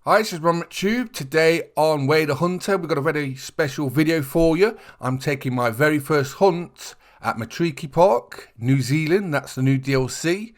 Hi, this is Tube. Today on Way the Hunter, we've got a very special video for you. I'm taking my very first hunt at Matariki Park, New Zealand. That's the new DLC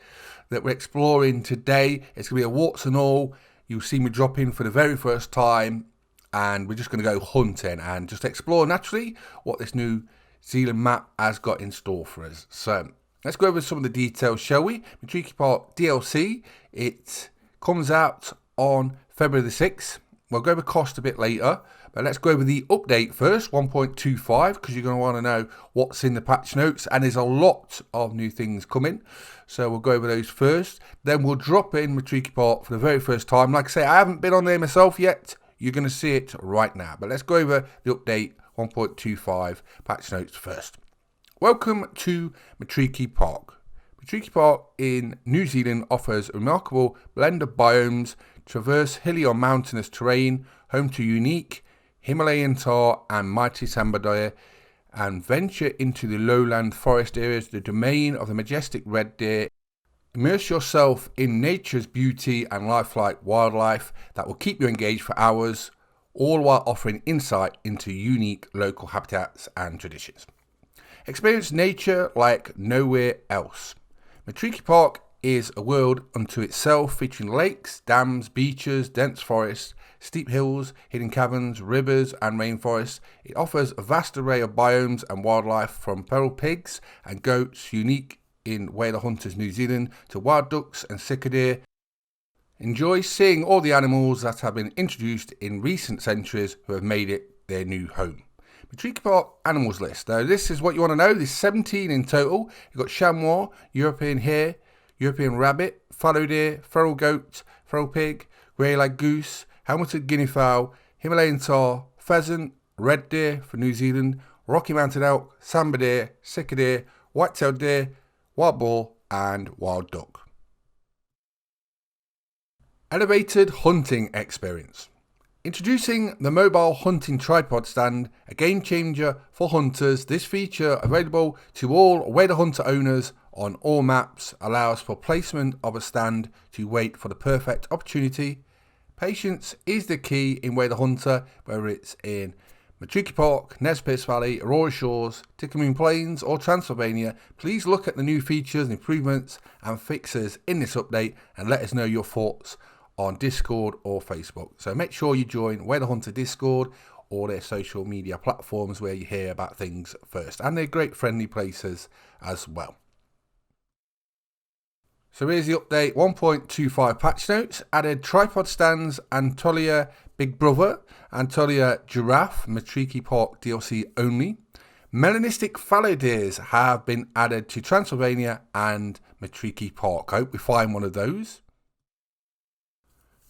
that we're exploring today. It's going to be a warts and all. You'll see me drop in for the very first time, and we're just going to go hunting and just explore naturally what this new Zealand map has got in store for us. So let's go over some of the details, shall we? Matariki Park DLC. It comes out on February the 6th. We'll go over cost a bit later, but let's go over the update first, 1.25, because you're going to want to know what's in the patch notes, and there's a lot of new things coming, so we'll go over those first. Then we'll drop in Matariki Park for the very first time. Like I say, I haven't been on there myself yet. You're going to see it right now, but let's go over the update 1.25 patch notes first. Welcome to Matariki Park. Matariki Park in New Zealand offers a remarkable blend of biomes, traverse hilly or mountainous terrain, home to unique Himalayan tar and mighty sambar deer, and venture into the lowland forest areas, the domain of the majestic red deer. Immerse yourself in nature's beauty and lifelike wildlife that will keep you engaged for hours, all while offering insight into unique local habitats and traditions. Experience nature like nowhere else. Matariki Park is a world unto itself, featuring lakes, dams, beaches, dense forests, steep hills, hidden caverns, rivers and rainforests. It offers a vast array of biomes and wildlife, from feral pigs and goats unique in Whaler Hunters New Zealand to wild ducks and cicadee. Enjoy seeing all the animals that have been introduced in recent centuries who have made it their new home. Matariki Park animals list. Now this is what you want to know. There's 17 in total. You've got chamois, European hare, European rabbit, fallow deer, feral goat, feral pig, grey-lag goose, helmeted guinea fowl, Himalayan tar, pheasant, red deer for New Zealand, Rocky Mountain elk, sambar deer, cicadee, white-tailed deer, wild boar and wild duck. Elevated hunting experience. Introducing the mobile hunting tripod stand, a game changer for hunters. This feature, available to all Way the Hunter owners on all maps, allows for placement of a stand to wait for the perfect opportunity. Patience is the key in Way the Hunter, whether it's in Matariki Park, Nez Perce Valley, Aurora Shores, Tickermoon Plains or Transylvania. Please look at the new features, improvements and fixes in this update and let us know your thoughts on Discord or Facebook. So make sure you join Way the Hunter Discord or their social media platforms where you hear about things first, and they're great friendly places as well. So here's the update 1.25 patch notes. Added tripod stands, Anatolia Big Brother, Anatolia Giraffe, Matariki Park DLC only. Melanistic fallow deers have been added to Transylvania and Matariki Park. I hope we find one of those.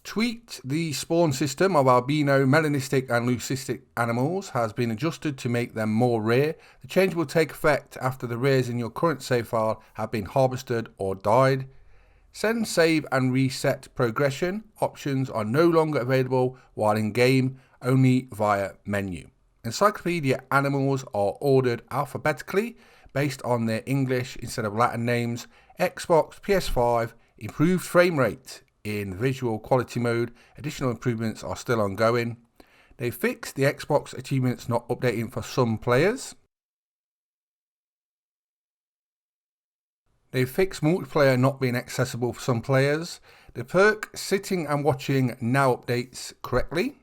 Tweaked. The spawn system of albino, melanistic and leucistic animals has been adjusted to make them more rare. The change will take effect after the rares in your current save file have been harvested or died. Send, save and reset progression options are no longer available while in game, only via menu. Encyclopedia animals are ordered alphabetically based on their English instead of Latin names. Xbox, PS5, improved frame rate in visual quality mode. Additional improvements are still ongoing. They fixed the Xbox achievements not updating for some players. They fixed multiplayer not being accessible for some players. The perk sitting and watching now updates correctly.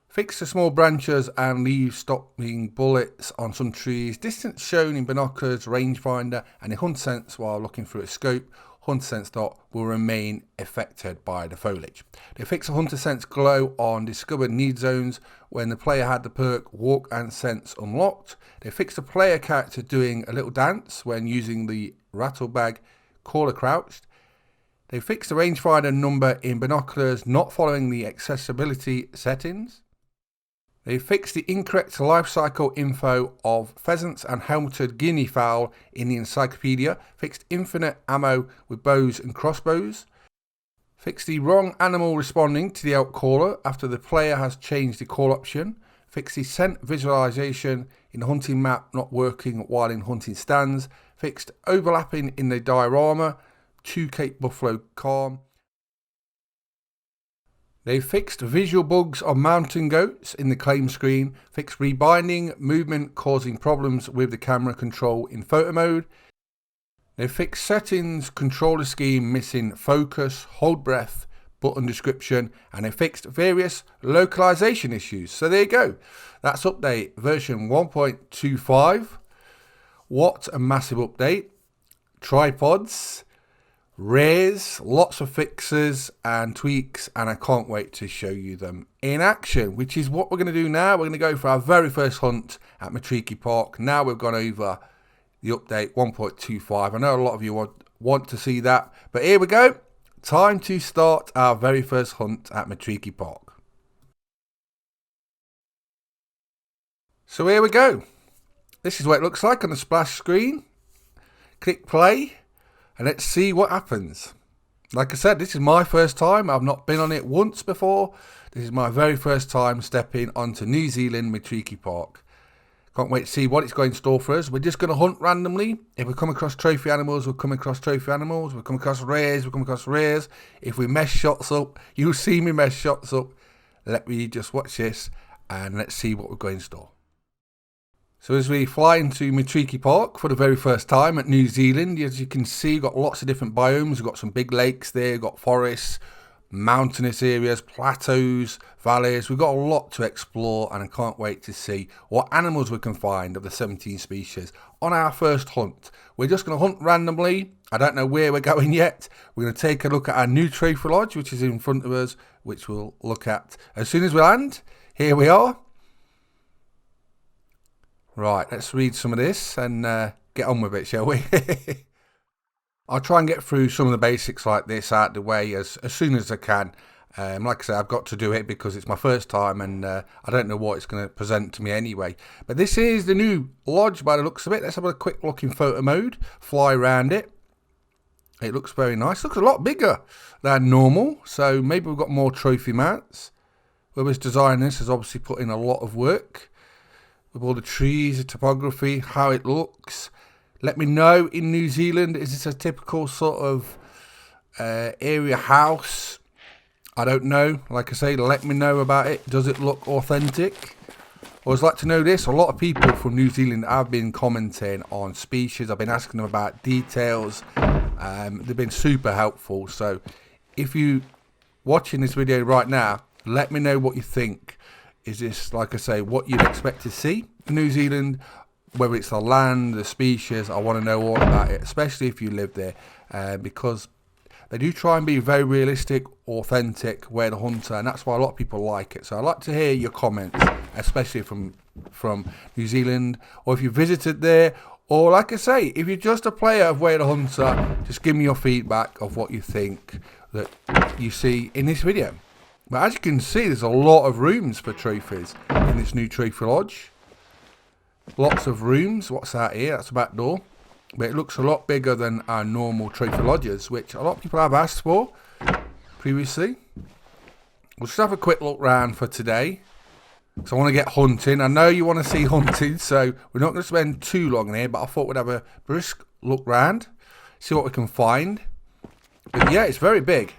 Fix the small branches and leaves stopping bullets on some trees. Distance shown in binoculars, rangefinder and in hunt sense while looking through a scope. Hunter sense dot will remain affected by the foliage. They fix a hunter sense glow on discovered need zones when the player had the perk walk and sense unlocked. They fix the player character doing a little dance when using the rattlebag caller crouched. They fix the rangefinder number in binoculars not following the accessibility settings. They fixed the incorrect life cycle info of pheasants and helmeted guinea fowl in the encyclopedia. Fixed infinite ammo with bows and crossbows. Fixed the wrong animal responding to the elk caller after the player has changed the call option. Fixed the scent visualization in the hunting map not working while in hunting stands. Fixed overlapping in the diorama to Cape Buffalo Calm. They fixed visual bugs on mountain goats in the claim screen, fixed rebinding movement causing problems with the camera control in photo mode. They fixed settings, controller scheme missing focus, hold breath, button description, and they fixed various localization issues. So there you go. That's update version 1.25. What a massive update. Tripods, rares, lots of fixes and tweaks, and I can't wait to show you them in action, which is what we're going to do now. We're going to go for our very first hunt at Matariki Park. Now we've gone over the update 1.25. I know a lot of you want to see that, but here we go. Time to start our very first hunt at Matariki Park. So here we go. This is what it looks like on the splash screen. Click play. And let's see what happens. Like I said, this is my first time. I've not been on it once before. This is my very first time stepping onto New Zealand Matariki Park. Can't wait to see what it's going to store for us. We're just going to hunt randomly. If we come across trophy animals, we'll come across trophy animals. We'll come across rares, we'll come across rares. If we mess shots up, you'll see me mess shots up. Let me just watch this and let's see what we're going to store. So as we fly into Matariki Park for the very first time at New Zealand, as you can see, we've got lots of different biomes. We've got some big lakes there, we've got forests, mountainous areas, plateaus, valleys. We've got a lot to explore and I can't wait to see what animals we can find of the 17 species on our first hunt. We're just going to hunt randomly. I don't know where we're going yet. We're going to take a look at our new trophy lodge, which is in front of us, which we'll look at as soon as we land. Here we are. Right, let's read some of this and get on with it, shall we? I'll try and get through some of the basics like this out of the way as soon as I can. Like I said, I've got to do it because it's my first time and I don't know what it's going to present to me anyway. But this is the new lodge by the looks of it. Let's have a quick look in photo mode, fly around it. It looks very nice. It looks a lot bigger than normal, so maybe we've got more trophy mounts. Whoever's designing this has obviously put in a lot of work. With all the trees, the topography, how it looks. Let me know in New Zealand, is this a typical sort of area house? I don't know. Like I say, let me know about it. Does it look authentic? I always like to know this. A lot of people from New Zealand have been commenting on species. I've been asking them about details. They've been super helpful. So if you're watching this video right now, let me know what you think. Is this, like I say, what you'd expect to see in New Zealand? Whether it's the land, the species, I want to know all about it, especially if you live there, because they do try and be very realistic, authentic, Way the Hunter, and that's why a lot of people like it. So I'd like to hear your comments, especially from New Zealand, or if you visited there, or like I say, if you're just a player of Way the Hunter, just give me your feedback of what you think that you see in this video. But as you can see, there's a lot of rooms for trophies in this new trophy lodge. Lots of rooms. What's that here? That's a back door. But it looks a lot bigger than our normal trophy lodges, which a lot of people have asked for previously. We'll just have a quick look round for today. So I want to get hunting. I know you want to see hunting, so we're not going to spend too long in here, but I thought we'd have a brisk look round, see what we can find. But yeah, it's very big.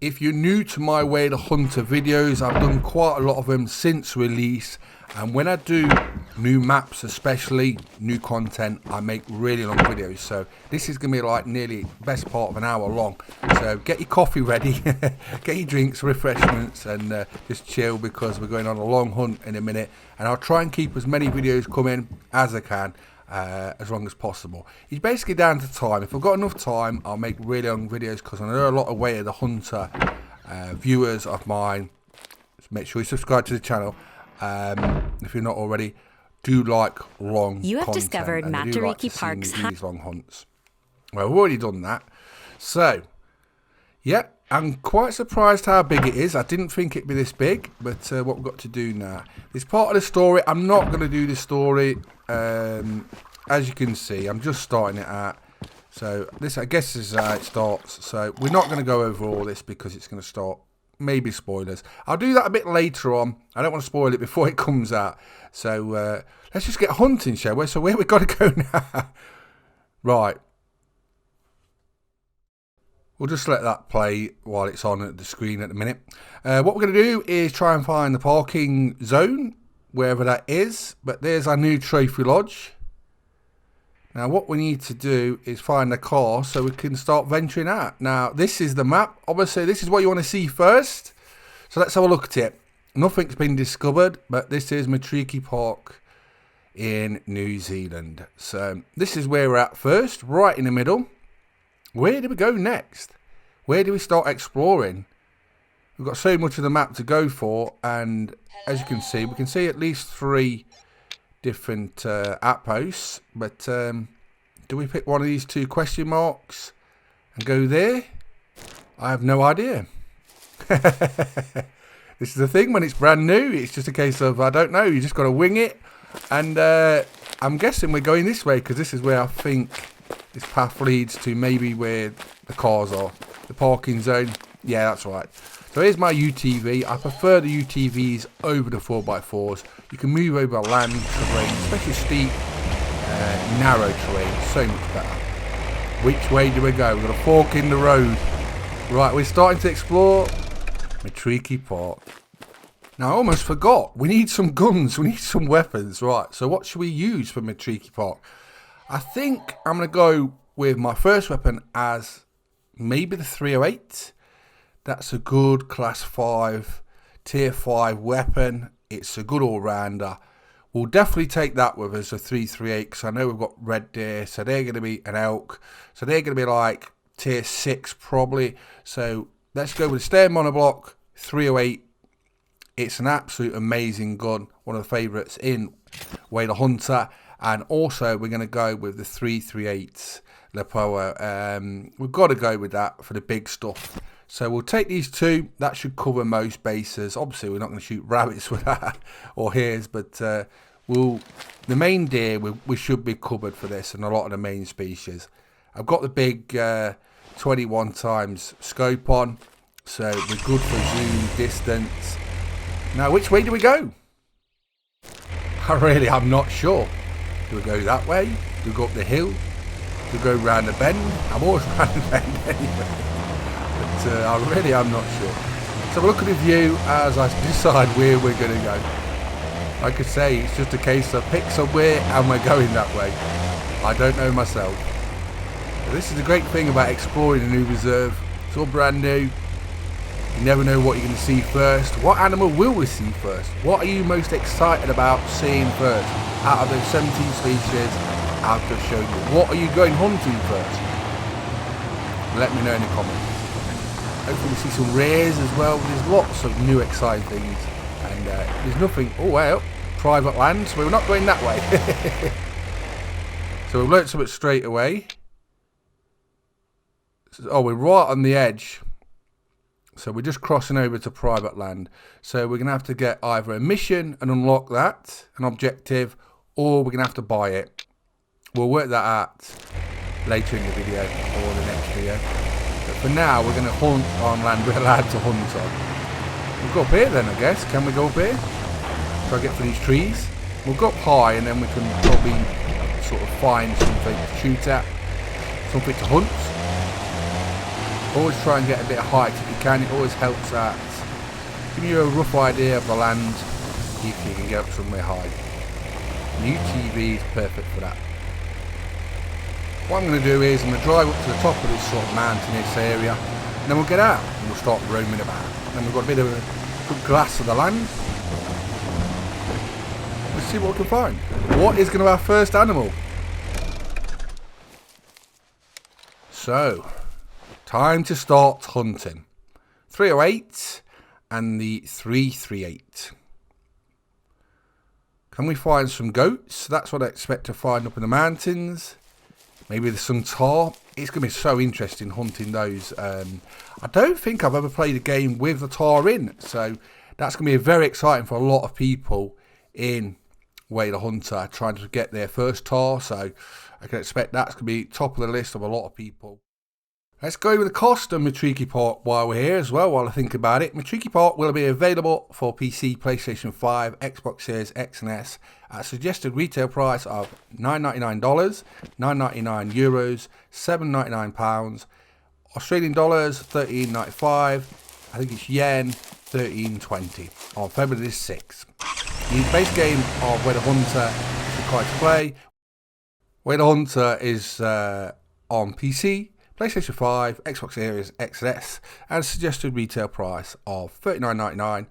If you're new to my Way the Hunter videos, I've done quite a lot of them since release, and when I do new maps, especially new content, I make really long videos. So this is going to be like nearly best part of an hour long. So get your coffee ready, get your drinks, refreshments, and just chill because we're going on a long hunt in a minute. And I'll try and keep as many videos coming as I can. As long as possible. It's basically down to time. If I've got enough time, I'll make really long videos because I know a lot of Way of the Hunter viewers of mine. So make sure you subscribe to the channel if you're not already. Do like long You have content, discovered Matariki Park's these long hunts. Well, we've already done that. So, yeah, I'm quite surprised how big it is. I didn't think it'd be this big, but what we've got to do now. This part of the story, I'm not going to do this story. As you can see, I'm just starting it out. So this, I guess, is how it starts. So we're not going to go over all this because it's going to start maybe spoilers. I'll do that a bit later on. I don't want to spoil it before it comes out. So let's just get hunting, shall we? So where we got to go now? Right. We'll just let that play while it's on at the screen at the minute. What we're going to do is try and find the parking zone, wherever that is. But there's our new trophy lodge. Now what we need to do is find the car so we can start venturing out. Now this is the map. Obviously this is what you want to see first. So let's have a look at it. Nothing's been discovered, but this is Matariki Park in New Zealand. So this is where we're at first, right in the middle. Where do we go next? Where do we start exploring? We've got so much of the map to go for, and as you can see, we can see at least 3 different outposts. But do we pick one of these 2 question marks and go there? I have no idea. This is the thing, when it's brand new, it's just a case of, I don't know, you just got to wing it. And I'm guessing we're going this way because this is where I think this path leads to, maybe where the cars are. The parking zone. Yeah, that's right. So here's my UTV. I prefer the UTVs over the 4x4s. You can move over land terrain, especially steep, narrow terrain. So much better. Which way do we go? We've got a fork in the road. Right, we're starting to explore Matariki Park. Now I almost forgot. We need some guns. We need some weapons. Right, so what should we use for Matariki Park? I think I'm going to go with my first weapon as maybe the 308. That's a good class 5, tier 5 weapon. It's a good all-rounder. We'll definitely take that with us, a 338, because I know we've got red deer, so they're going to be an elk. So they're going to be like tier 6 probably. So let's go with the stair monoblock 308. It's an absolute amazing gun. One of the favourites in Way the Hunter. And also we're going to go with the 338 Lepoa. We've got to go with that for the big stuff. So we'll take these 2. That should cover most bases. Obviously we're not going to shoot rabbits with that or hares, but the main deer we should be covered for this, and a lot of the main species. I've got the big 21 times scope on, so we're good for zoom distance. Now which way do we go? I'm not sure. Do we go that way? Do we go up the hill? Do we go round the bend? I'm always round the bend anyway. But I'm not sure. So we'll look at the view as I decide where we're going to go. Like I say, it's just a case of pick somewhere and we're going that way. I don't know myself. But this is the great thing about exploring a new reserve. It's all brand new. You never know what you're going to see first. What animal will we see first? What are you most excited about seeing first? Out of those 17 species, I've just shown you. What are you going hunting first? Let me know in the comments. Hopefully we see some rares as well. There's lots of new exciting things. And there's nothing... Oh, well, private land. So we're not going that way. So we've learnt something straight away. Oh, we're right on the edge. So we're just crossing over to private land. So we're going to have to get either a mission and unlock that, an objective, or we're going to have to buy it. We'll work that out later in the video or the next video. But for now, we're going to hunt on land we're allowed to hunt on. We'll go up here then, I guess. Can we go up here? Try to get for these trees. We'll go up high and then we can probably sort of find something to shoot at, something to hunt. Always try and get a bit of height if you can. It always helps out. Give you a rough idea of the land if you can get up somewhere high. The UTV is perfect for that. What I'm going to do is I'm going to drive up to the top of this sort of mountainous area, and then we'll get out and we'll start roaming about. And then we've got a bit of a good glass of the land. Let's see what we can find. What is going to be our first animal? So, time to start hunting. 308 and the 338. Can we find some goats? That's what I expect to find up in the mountains. Maybe there's some tar. It's going to be so interesting hunting those. I don't think I've ever played a game with the tar in. So that's going to be very exciting for a lot of people in Way the Hunter trying to get their first tar. So I can expect that's going to be top of the list of a lot of people. Let's go with the cost of Matariki Park while we're here as well, while I think about it. Matariki Park will be available for PC, PlayStation 5, Xbox Series X and S at a suggested retail price of $9.99, €9.99, £7.99 Australian dollars, 13.95. I think it's yen, 13.20 on February the 6th. The base game of Way the Hunter is required to play. Way the Hunter is on PC, PlayStation 5, Xbox Series X and S, and a suggested retail price of $39.99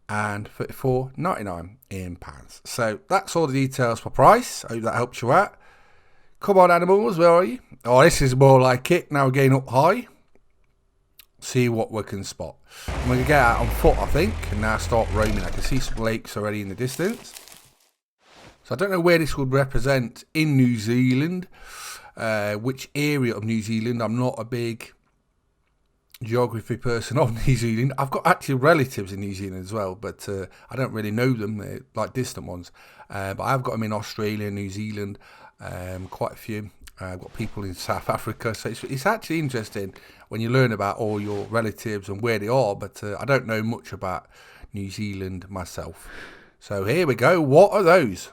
and $34.99 in pounds. So that's all the details for price. I hope that helps you out. Come on, animals, where are you? Oh, this is more like it. Now we're getting up high. See what we can spot. I'm going to get out on foot, I think, and now start roaming. I can see some lakes already in the distance. So I don't know where this would represent in New Zealand, which area of New Zealand. I'm not a big geography person of New Zealand. I've got actually relatives in New Zealand as well, but I don't really know them. They're like distant ones. But I've got them in Australia, New Zealand, quite a few. I've got people in South Africa, so it's actually interesting when you learn about all your relatives and where they are, but I don't know much about New Zealand myself. So here we go. What are those?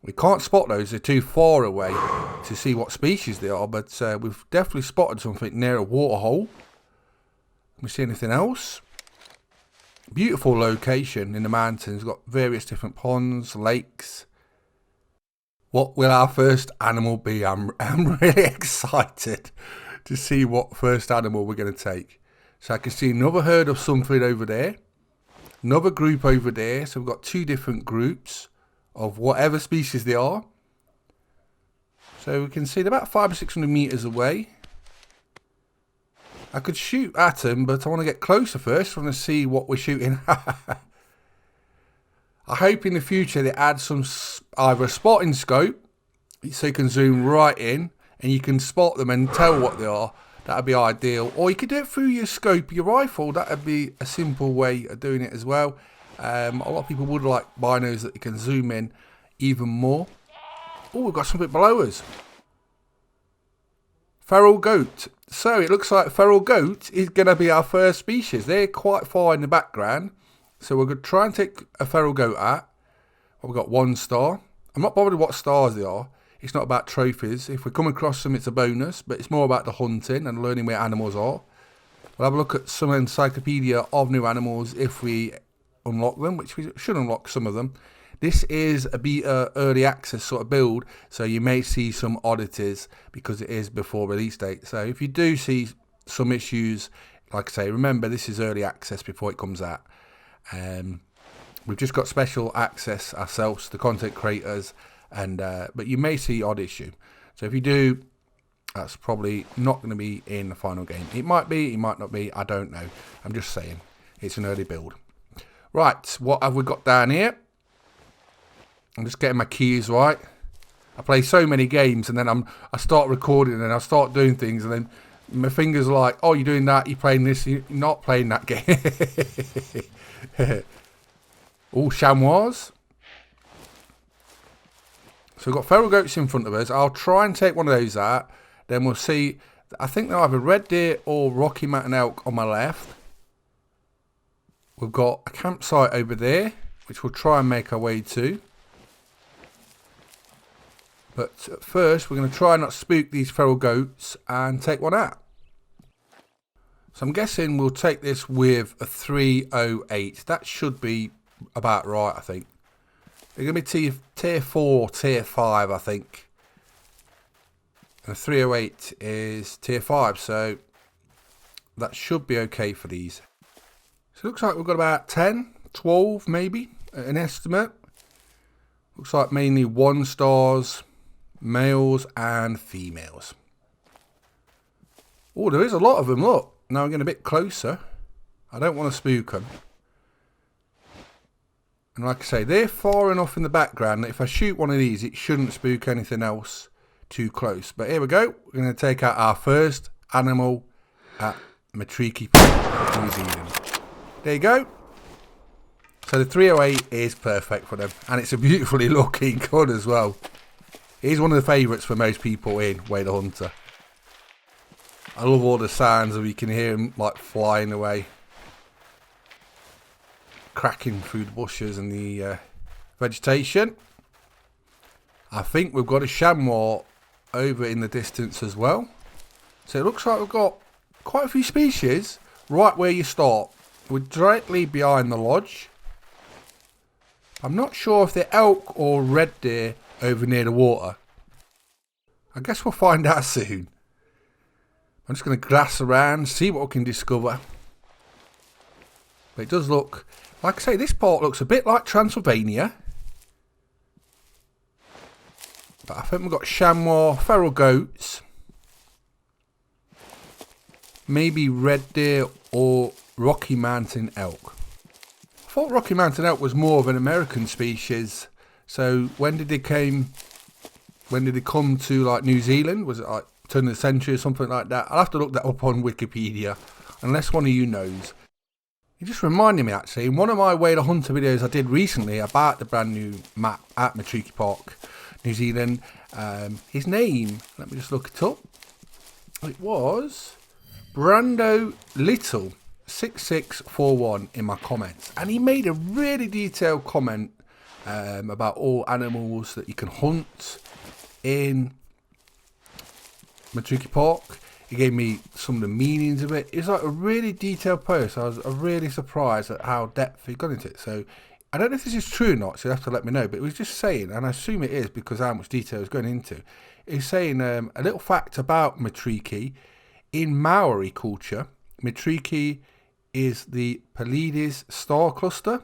We can't spot those. They're too far away to see what species they are, but we've definitely spotted something near a waterhole. Can we see anything else? Beautiful location in the mountains. Got various different ponds, lakes. What will our first animal be? I'm really excited to see what first animal we're going to take. So I can see another herd of something over there. Another group over there. So we've got two different groups of whatever species they are. So we can see they're about 500 or 600 meters away. I could shoot at them, but I want to get closer first. I want to see what we're shooting at. I hope in the future they add some either a spotting scope so you can zoom right in and you can spot them and tell what they are. That would be ideal. Or you could do it through your scope, your rifle. That would be a simple way of doing it as well. A lot of people would like binos that you can zoom in even more. Oh, we've got something below us. Feral goat. So it looks like feral goat is going to be our first species. They're quite far in the background. So we're going to try and take a feral goat out. We've got 1 star. I'm not bothered what stars they are. It's not about trophies. If we come across them, it's a bonus. But it's more about the hunting and learning where animals are. We'll have a look at some encyclopedia of new animals if we unlock them, which we should unlock some of them. This is a beta early access sort of build. So you may see some oddities because it is before release date. So if you do see some issues, like I say, remember this is early access before it comes out. We've just got special access ourselves, the content creators, and but you may see odd issue. So if you do, that's probably not going to be in the final game. It might be, it might not be, I don't know. I'm just saying, it's an early build. Right, what have we got down here? I'm just getting my keys right. I play so many games, and then I start recording, and I start doing things, and then my fingers are like, oh, you're doing that, you're playing this, you're not playing that game. All chamois. So we've got feral goats in front of us. I'll try and take one of those out. Then we'll see. I think they're either red deer or Rocky Mountain elk on my left. We've got a campsite over there, which we'll try and make our way to. But first, we're going to try not to spook these feral goats and take one out. So I'm guessing we'll take this with a 308. That should be about right, I think. They're going to be tier 4, tier 5, I think. And a 308 is tier 5, so that should be okay for these. So it looks like we've got about 10, 12 maybe, an estimate. Looks like mainly 1 stars, males and females. Oh, there is a lot of them, look. Now I'm getting a bit closer. I don't want to spook them. And like I say, they're far enough in the background that if I shoot one of these, it shouldn't spook anything else too close. But here we go. We're going to take out our first animal at Matariki Park, New Zealand. There you go. So the 308 is perfect for them. And it's a beautifully looking gun as well. He's one of the favourites for most people in Way the Hunter. I love all the sounds of you can hear him like flying away. Cracking through the bushes and the vegetation. I think we've got a chamois over in the distance as well. So it looks like we've got quite a few species right where you start. We're directly behind the lodge. I'm not sure if they're elk or red deer over near the water. I guess we'll find out soon. I'm just going to glass around, see what we can discover. But it does look, like I say, this part looks a bit like Transylvania. But I think we've got chamois, feral goats, maybe red deer or Rocky Mountain elk. I thought Rocky Mountain elk was more of an American species. So when did they come to like New Zealand? Was it like turn of the century or something like that? I'll have to look that up on Wikipedia, unless one of you knows. You just reminded me actually, in one of my Way to Hunter videos I did recently about the brand new map at Matariki Park, New Zealand, his name, let me just look it up. It was Brando Little 6641 in my comments, and he made a really detailed comment about all animals that you can hunt in Matariki Park. He gave me some of the meanings of it. It's like a really detailed post. I was really surprised at how depth he got into it. So I don't know if this is true or not, so you have to let me know. But it was just saying, and I assume it is because how much detail is going into. He's saying a little fact about Matariki. In Maori culture, Matariki is the Pleiades star cluster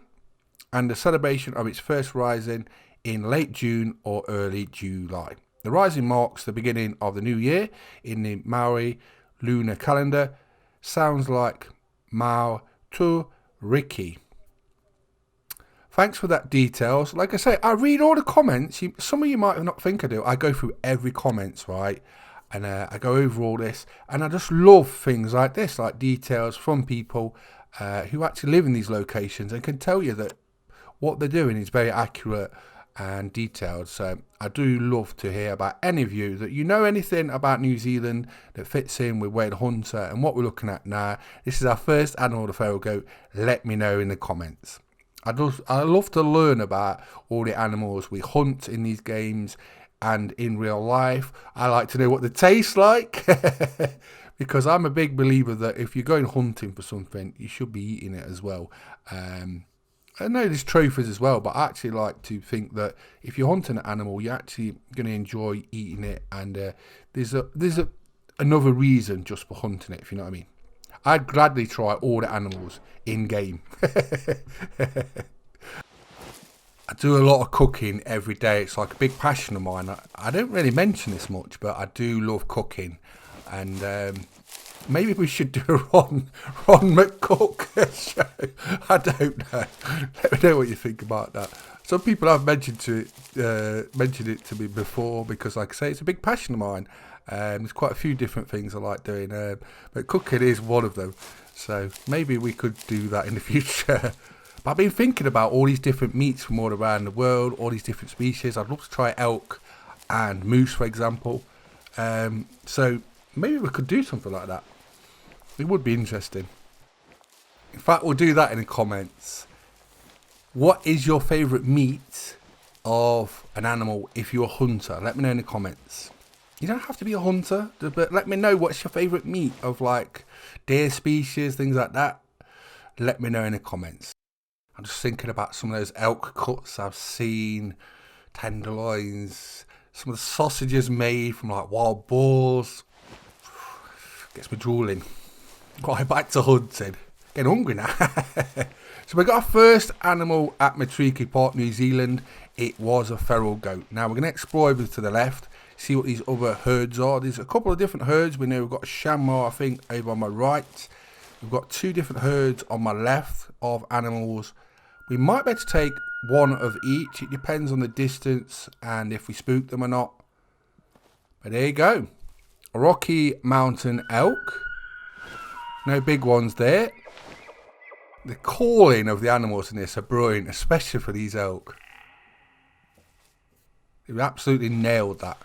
and the celebration of its first rising in late June or early July. The rising marks the beginning of the new year in the Maori lunar calendar. Sounds like Matariki. Thanks for that details. Like I say, I read all the comments. Some of you might not think I do. I go through every comments, right? And I go over all this. And I just love things like this, like details from people who actually live in these locations and can tell you that what they're doing is very accurate and detailed. So I do love to hear about any of you that you know anything about New Zealand that fits in with Way to Hunter and what we're looking at now. This is our first animal, the feral goat. Let me know in the comments. I love to learn about all the animals we hunt in these games and in real life. I like to know what they taste like because I'm a big believer that if you're going hunting for something, you should be eating it as well. I know there's trophies as well, but I actually like to think that if you're hunting an animal, you're actually going to enjoy eating it, and there's another reason just for hunting it, if you know what I mean. I'd gladly try all the animals in game. I do a lot of cooking every day. It's like a big passion of mine. I don't really mention this much, but I do love cooking, and maybe we should do a Ron McCook show. I don't know. Let me know what you think about that. Some people have mentioned it to me before because, like I say, it's a big passion of mine. There's quite a few different things I like doing, but cooking is one of them. So maybe we could do that in the future. But I've been thinking about all these different meats from all around the world, all these different species. I'd love to try elk and moose, for example. So maybe we could do something like that. It would be interesting. In fact, we'll do that in the comments. What is your favourite meat of an animal if you're a hunter? Let me know in the comments. You don't have to be a hunter, but let me know what's your favourite meat of like deer species, things like that. Let me know in the comments. I'm just thinking about some of those elk cuts I've seen, tenderloins, some of the sausages made from like wild boars. Gets me drooling. Right, back to hunting. Getting hungry now. So we got our first animal at Matariki Park, New Zealand. It was a feral goat. Now we're going to explore over to the left, see what these other herds are. There's a couple of different herds. We know we've got a chamois, I think, over on my right. We've got two different herds on my left of animals. We might be able to take one of each. It depends on the distance and if we spook them or not. But there you go. A Rocky Mountain elk. No big ones there. The calling of the animals in this are brilliant, especially for these elk. They've absolutely nailed that.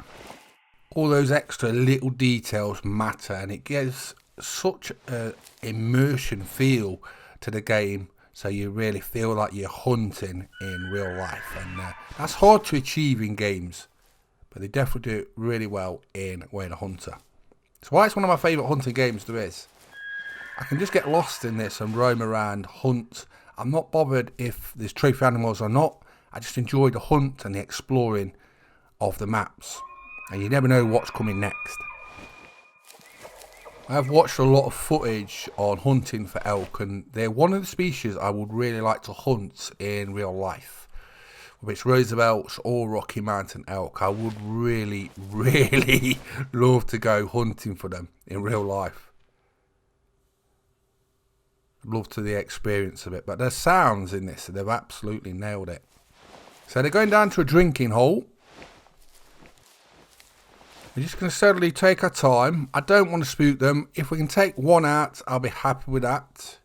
All those extra little details matter, and it gives such an immersion feel to the game, so you really feel like you're hunting in real life, and that's hard to achieve in games, but they definitely do it really well in Way to Hunter. It's why it's one of my favourite hunting games there is. I can just get lost in this and roam around, hunt. I'm not bothered if there's trophy animals or not. I just enjoy the hunt and the exploring of the maps. And you never know what's coming next. I've watched a lot of footage on hunting for elk, and they're one of the species I would really like to hunt in real life. Whether it's Roosevelt's or Rocky Mountain elk, I would really, really love to go hunting for them in real life. I'd love to the experience of it, but there's sounds in this, so they've absolutely nailed it. So they're going down to a drinking hole. We're just going to steadily take our time. I don't want to spook them. If we can take one out, I'll be happy with that.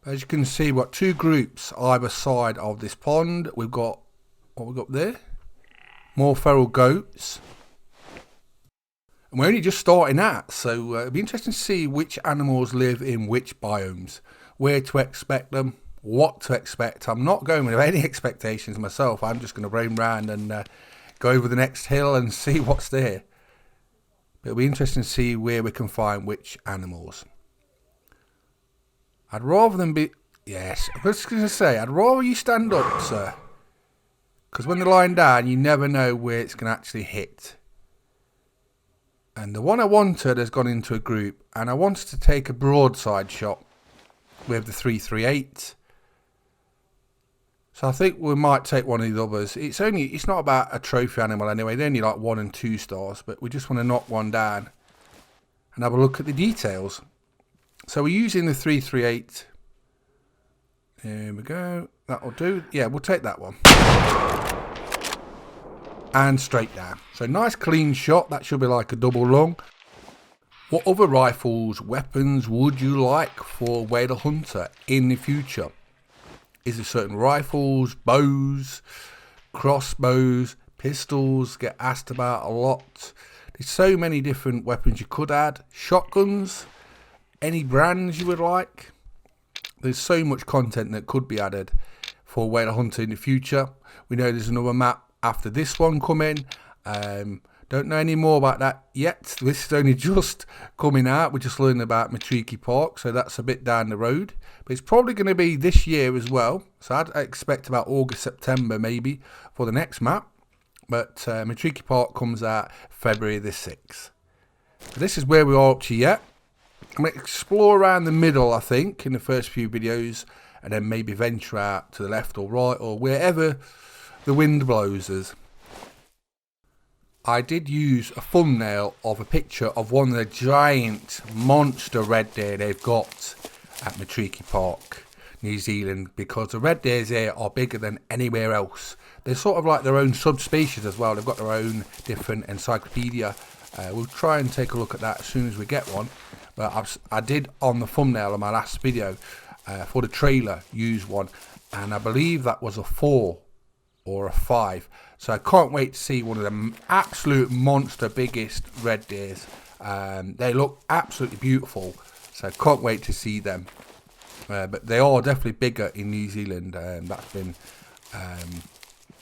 As you can see, we've got two groups either side of this pond. We've got, what we've got there? More feral goats. And we're only just starting out, so it'll be interesting to see which animals live in which biomes, where to expect them, what to expect. I'm not going with any expectations myself. I'm just going to roam around and go over the next hill and see what's there. But it'll be interesting to see where we can find which animals. I'd rather than be... Yes, I was just going to say, I'd rather you stand up, sir. Because when they're lying down, you never know where it's going to actually hit. And the one I wanted has gone into a group. And I wanted to take a broadside shot with the 338. So I think we might take one of the others. It's not about a trophy animal anyway. They're only like 1 and 2 stars. But we just want to knock one down and have a look at the details. So we're using the 338. There we go. That'll do. Yeah, we'll take that one. And straight down. So nice clean shot. That should be like a double lung. What other rifles, weapons would you like for Wade Hunter in the future? Is there certain rifles, bows, crossbows, pistols get asked about a lot? There's so many different weapons you could add. Shotguns, any brands you would like. There's so much content that could be added for Wade Hunter in the future. We know there's another map after this one coming. Don't know any more about that yet. This is only just coming out. We're just learning about Matariki Park, so that's a bit down the road. But it's probably going to be this year as well. So I'd expect about August, September maybe for the next map. But Matariki Park comes out February the 6th. So this is where we are up to yet. I'm going to explore around the middle, I think, in the first few videos. And then maybe venture out to the left or right or wherever the wind blows us. I did use a thumbnail of a picture of one of the giant monster red deer they've got at Matariki Park, New Zealand, because the red deers here are bigger than anywhere else. They're sort of like their own subspecies as well. They've got their own different encyclopedia. We'll try and take a look at that as soon as we get one. But I did on the thumbnail of my last video for the trailer use one, and I believe that was a 4 or a 5. So I can't wait to see one of the absolute monster biggest red deers. They look absolutely beautiful, so I can't wait to see them. But they are definitely bigger in New Zealand. That's been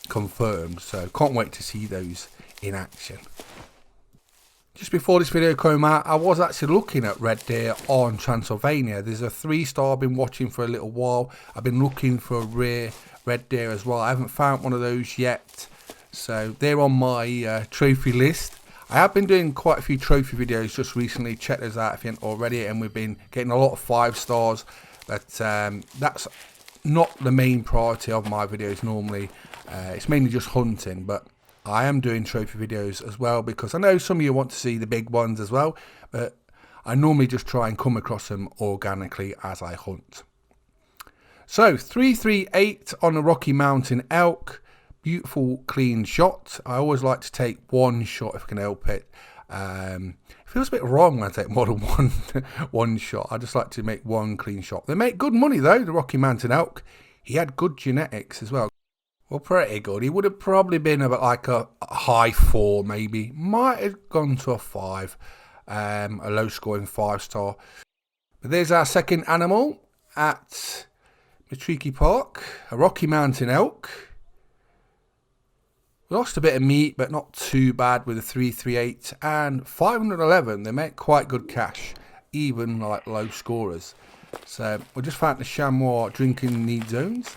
confirmed, so can't wait to see those in action. Just before this video came out, I was actually looking at red deer on Transylvania. There's a 3-star I've been watching for a little while. I've been looking for a rare red deer as well. I haven't found one of those yet. So they're on my trophy list. I have been doing quite a few trophy videos just recently. Check those out if you haven't already. And we've been getting a lot of 5 stars. But that's not the main priority of my videos normally. It's mainly just hunting. But I am doing trophy videos as well, because I know some of you want to see the big ones as well. But I normally just try and come across them organically as I hunt. So 338 on the Rocky Mountain elk. Beautiful clean shot. I always like to take one shot if I can help it. It feels a bit wrong when I take more than one shot. I just like to make one clean shot. They make good money though, the Rocky Mountain elk. He had good genetics as well. Well, pretty good. He would have probably been about like a high 4 maybe. Might have gone to a 5. A low scoring 5-star. But there's our second animal at Matariki Park. A Rocky Mountain elk. We lost a bit of meat, but not too bad with a 338 and 511. They make quite good cash, even like low scorers. So we just found the chamois drinking need zones.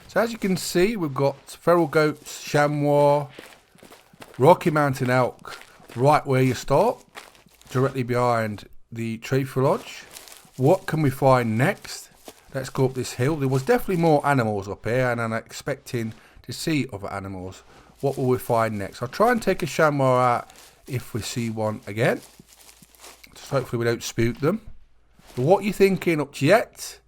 So as you can see, we've got feral goats, chamois, Rocky Mountain elk, right where you start, directly behind the trophy lodge. What can we find next? Let's go up this hill. There was definitely more animals up here, and I'm expecting to see other animals. What will we find next? I'll try and take a chamois out if we see one again. Just hopefully we don't spook them. But what are you thinking up to yet?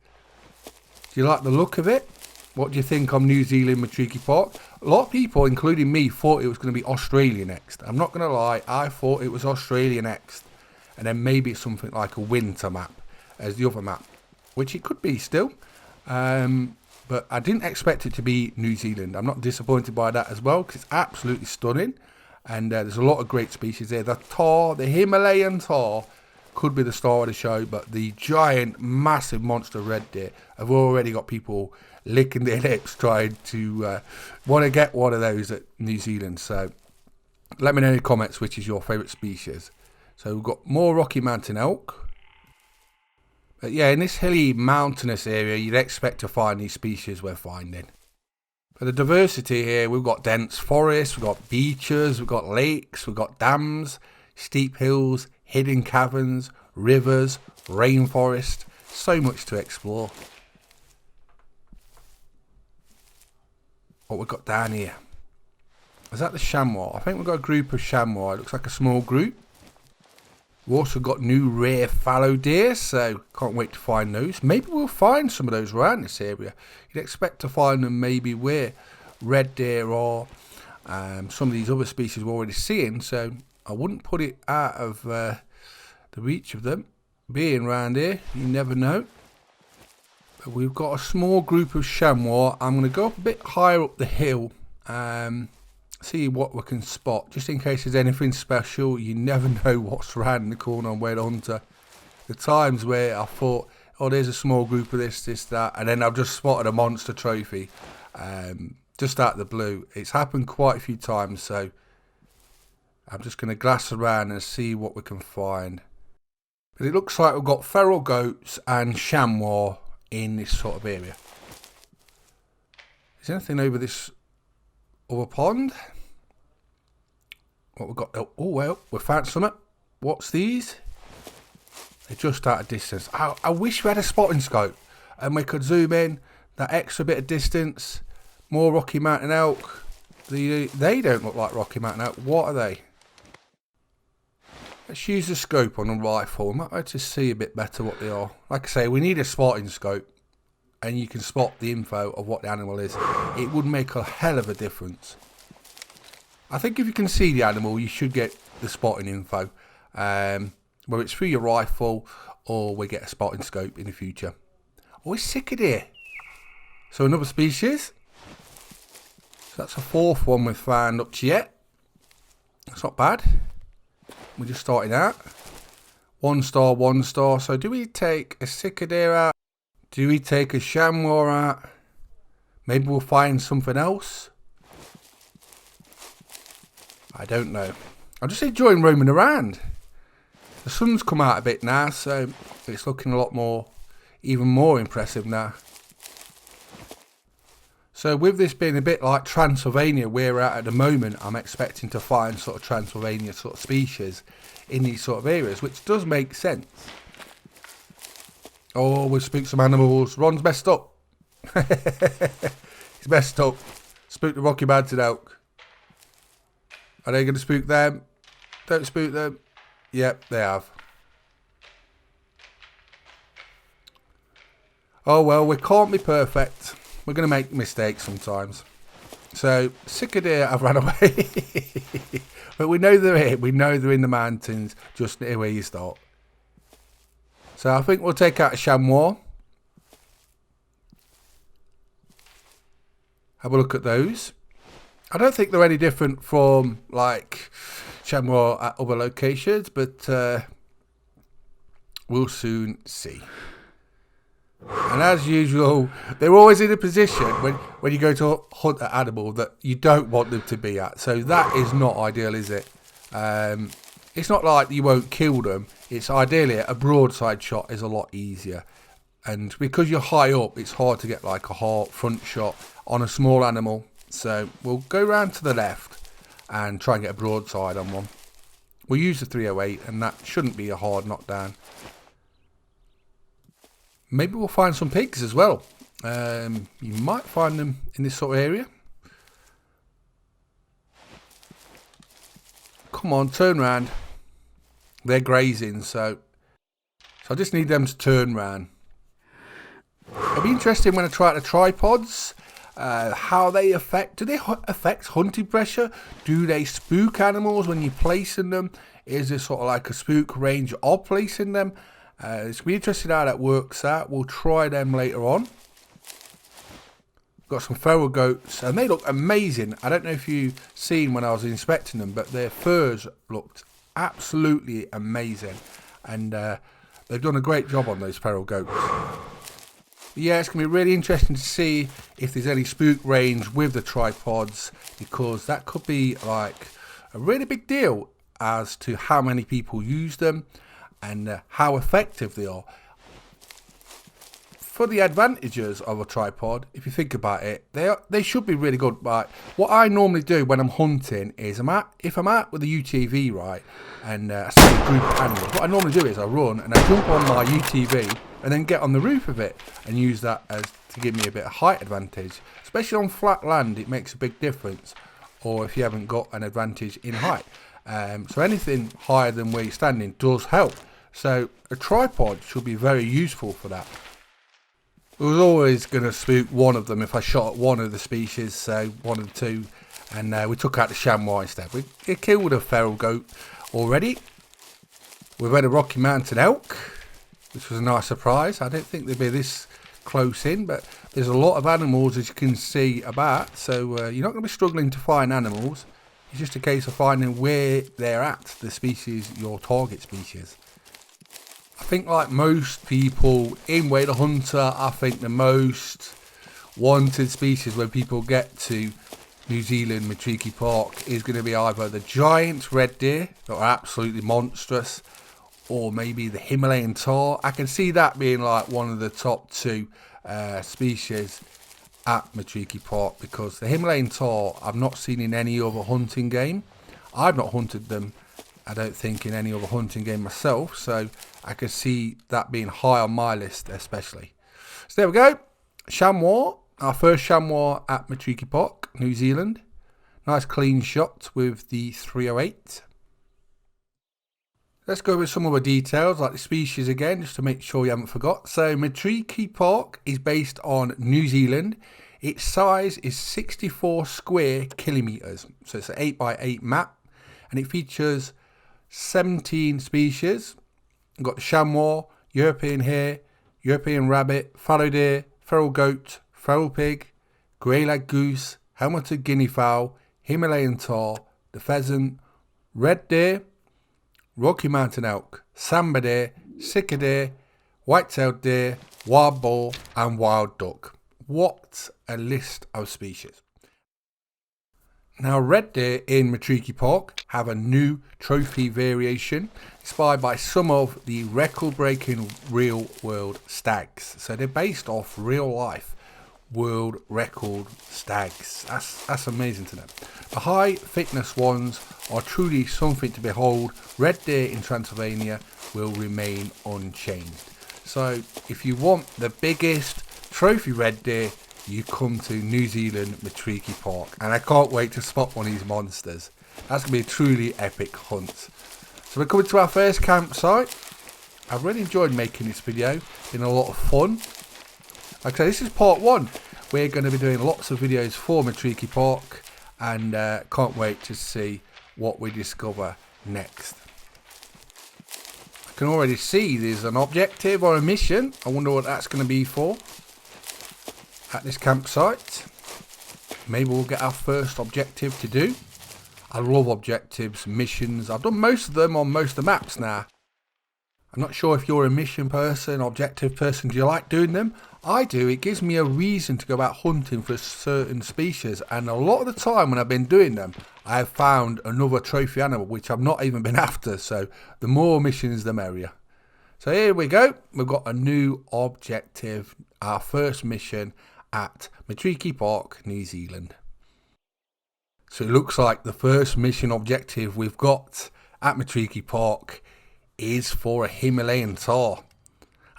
Do you like the look of it? What do you think on New Zealand Matariki Park? A lot of people, including me, thought it was going to be Australia next. I'm not going to lie, I thought it was Australia next. And then maybe it's something like a winter map as the other map, which it could be still. But I didn't expect it to be New Zealand. I'm not disappointed by that as well, because it's absolutely stunning. And there's a lot of great species there. The tahr, the Himalayan tahr, could be the star of the show, but the giant, massive monster red deer have already got people licking their lips trying to want to get one of those at New Zealand. So let me know in the comments which is your favourite species. So we've got more Rocky Mountain elk. But yeah, in this hilly mountainous area, you'd expect to find these species we're finding. But the diversity here, we've got dense forests, we've got beaches, we've got lakes, we've got dams, steep hills, hidden caverns, rivers, rainforest. So much to explore. What we've got down here. Is that the chamois? I think we've got a group of chamois. It looks like a small group. We've also got new rare fallow deer, so can't wait to find those. Maybe we'll find some of those around this area. You'd expect to find them maybe where red deer are, some of these other species we're already seeing, so I wouldn't put it out of the reach of them being around here. You never know. But we've got a small group of chamois. I'm going to go up a bit higher up the hill, see what we can spot, just in case there's anything special. You never know what's around the corner on Way to Hunter. The times where I thought, oh, there's a small group of this, that, and then I've just spotted a monster trophy, just out of the blue. It's happened quite a few times, so I'm just going to glass around and see what we can find. But it looks like we've got feral goats and chamois in this sort of area. Is there anything over this other pond? What we've got? Oh well, we found something. What's these? They're just out of distance. I wish we had a spotting scope and we could zoom in that extra bit of distance. More Rocky Mountain elk. They don't look like Rocky Mountain elk. What are they? Let's use the scope on a rifle. We might be able to see a bit better what they are. Like I say, we need a spotting scope, and you can spot the info of what the animal is. It would make a hell of a difference. I think if you can see the animal, you should get the spotting info, whether it's through your rifle or we get a spotting scope in the future. Oh, it's cicada. So another species. So that's a fourth one we've found up to yet. That's not bad. We're just starting out. 1 star, 1 star. So do we take a cicada out? Do we take a chamois out? Maybe we'll find something else. I don't know. I'm just enjoying roaming around. The sun's come out a bit now, so it's looking a lot more, even more impressive now. So with this being a bit like Transylvania, where we're at the moment, I'm expecting to find sort of Transylvania sort of species in these sort of areas, which does make sense. Oh, we've spooked some animals. Ron's messed up. He's messed up. Spooked the Rocky Mountain elk. Are they going to spook them? Don't spook them. Yep, they have. Oh well, we can't be perfect. We're going to make mistakes sometimes. So, cicada have run away. But we know they're here. We know they're in the mountains, just near where you start. So I think we'll take out a chamois. Have a look at those. I don't think they're any different from like chamois at other locations, but we'll soon see. And as usual, they're always in a position when you go to hunt an animal that you don't want them to be at. So that is not ideal, is it? It's not like you won't kill them. It's ideally a broadside shot is a lot easier. And because you're high up, it's hard to get like a hard front shot on a small animal. So we'll go round to the left and try and get a broadside on one. We'll use the 308 and that shouldn't be a hard knockdown. Maybe we'll find some pigs as well. You might find them in this sort of area. Come on, turn round. They're grazing, so I just need them to turn round. It'll be interesting when I try out the tripods, how they affect. Do they affect hunting pressure? Do they spook animals when you're placing them? Is there sort of like a spook range of placing them? It's going to be interesting how that works out. We'll try them later on. Got some feral goats, and they look amazing. I don't know if you've seen when I was inspecting them, but their furs looked absolutely amazing. And they've done a great job on those feral goats. Yeah, it's going to be really interesting to see if there's any spook range with the tripods, because that could be like a really big deal as to how many people use them and how effective they are. For the advantages of a tripod, if you think about it, they should be really good. But what I normally do when I'm hunting is if I'm out with a UTV, right, and I see a group of animals, what I normally do is I run and I jump on my UTV and then get on the roof of it and use that as to give me a bit of height advantage. Especially on flat land, it makes a big difference. Or if you haven't got an advantage in height. So anything higher than where you're standing does help. So a tripod should be very useful for that. I was always going to spook one of them if I shot at one of the species, so one of the two, and we took out the chamois instead. We killed a feral goat already. We've had a Rocky Mountain elk, which was a nice surprise. I didn't think they'd be this close in, but there's a lot of animals, as you can see, about, so you're not going to be struggling to find animals. It's just a case of finding where they're at, the species, your target species. I think like most people in Way the Hunter, I think the most wanted species when people get to New Zealand Matariki Park is going to be either the giant red deer that are absolutely monstrous, or maybe the Himalayan tahr. I can see that being like one of the top two species at Matariki Park, because the Himalayan tahr I've not seen in any other hunting game. I've not hunted them, I don't think, in any other hunting game myself, so I can see that being high on my list especially. So there we go, chamois, our first chamois at Matariki Park, New Zealand. Nice clean shot with the 308. Let's go with some other details like the species again, just to make sure you haven't forgot. So Matariki Park is based on New Zealand. Its size is 64 square kilometres, so it's an 8x8 map, and it features 17 species. We've got chamois, European hare, European rabbit, fallow deer, feral goat, feral pig, grey-lag goose, helmeted guinea fowl, Himalayan tahr, the pheasant, red deer, Rocky Mountain elk, samba deer, sika deer, white-tailed deer, wild boar and wild duck. What a list of species. Now, red deer in Matariki Park have a new trophy variation inspired by some of the record-breaking real-world stags. So they're based off real-life world record stags. That's amazing to know. The high-fitness ones are truly something to behold. Red deer in Transylvania will remain unchanged. So if you want the biggest trophy red deer, you come to New Zealand Matariki Park, and I can't wait to spot one of these monsters. That's going to be a truly epic hunt. So we're coming to our first campsite. I've really enjoyed making this video, been a lot of fun. Like I said, this is part one. We're going to be doing lots of videos for Matariki Park, and can't wait to see what we discover next. I can already see there's an objective or a mission. I wonder what that's going to be for at this campsite. Maybe we'll get our first objective to do. I love objectives, missions. I've done most of them on most of the maps now. I'm not sure if you're a mission person, objective person. Do you like doing them? I do. It gives me a reason to go out hunting for a certain species. And a lot of the time when I've been doing them, I have found another trophy animal, which I've not even been after. So the more missions, the merrier. So here we go. We've got a new objective. Our first mission at Matariki Park, New Zealand. So it looks like the first mission objective we've got at Matariki Park is for a Himalayan tahr.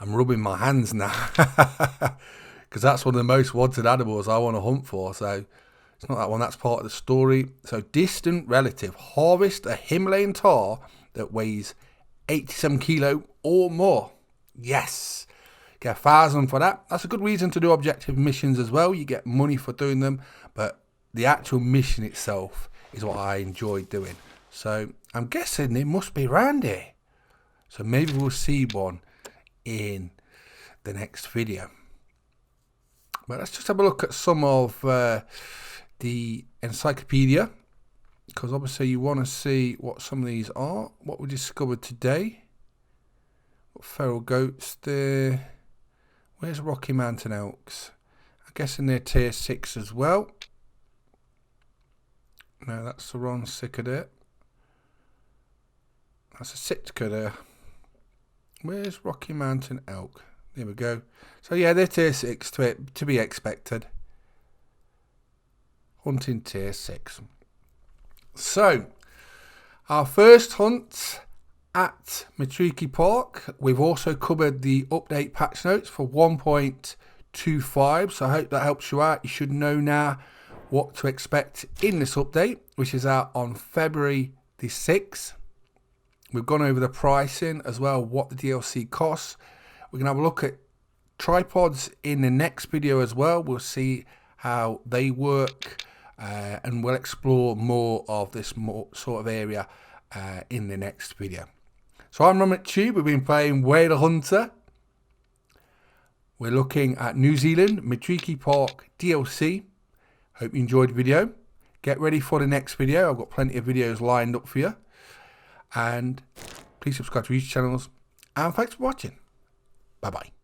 I'm rubbing my hands now because that's one of the most wanted animals I want to hunt for. So it's not that one, that's part of the story. So distant relative, harvest a Himalayan tahr that weighs 87 kilo or more. Yes, get 1,000 for that. That's a good reason to do objective missions as well. You get money for doing them, but the actual mission itself is what I enjoy doing. So I'm guessing it must be around here. So maybe we'll see one in the next video. But let's just have a look at some of the encyclopedia, because obviously you want to see what some of these are. What we discovered today. Got feral goats there. Where's Rocky Mountain elks? I'm guessing they're tier 6 as well. No, that's the wrong Sitka. That's a Sitka there. Where's Rocky Mountain elk? There we go. So yeah, they're tier 6 to be expected. Hunting tier 6. So, our first hunt at Matariki Park. We've also covered the update patch notes for 1.25. So I hope that helps you out. You should know now what to expect in this update, which is out on February the 6th. We've gone over the pricing as well, what the DLC costs. We're going to have a look at tripods in the next video as well. We'll see how they work and we'll explore more of this sort of area in the next video. So I'm Tube. We've been playing Way the Hunter. We're looking at New Zealand Matariki Park DLC. Hope you enjoyed the video. Get ready for the next video. I've got plenty of videos lined up for you. And please subscribe to these channels. And thanks for watching. Bye bye.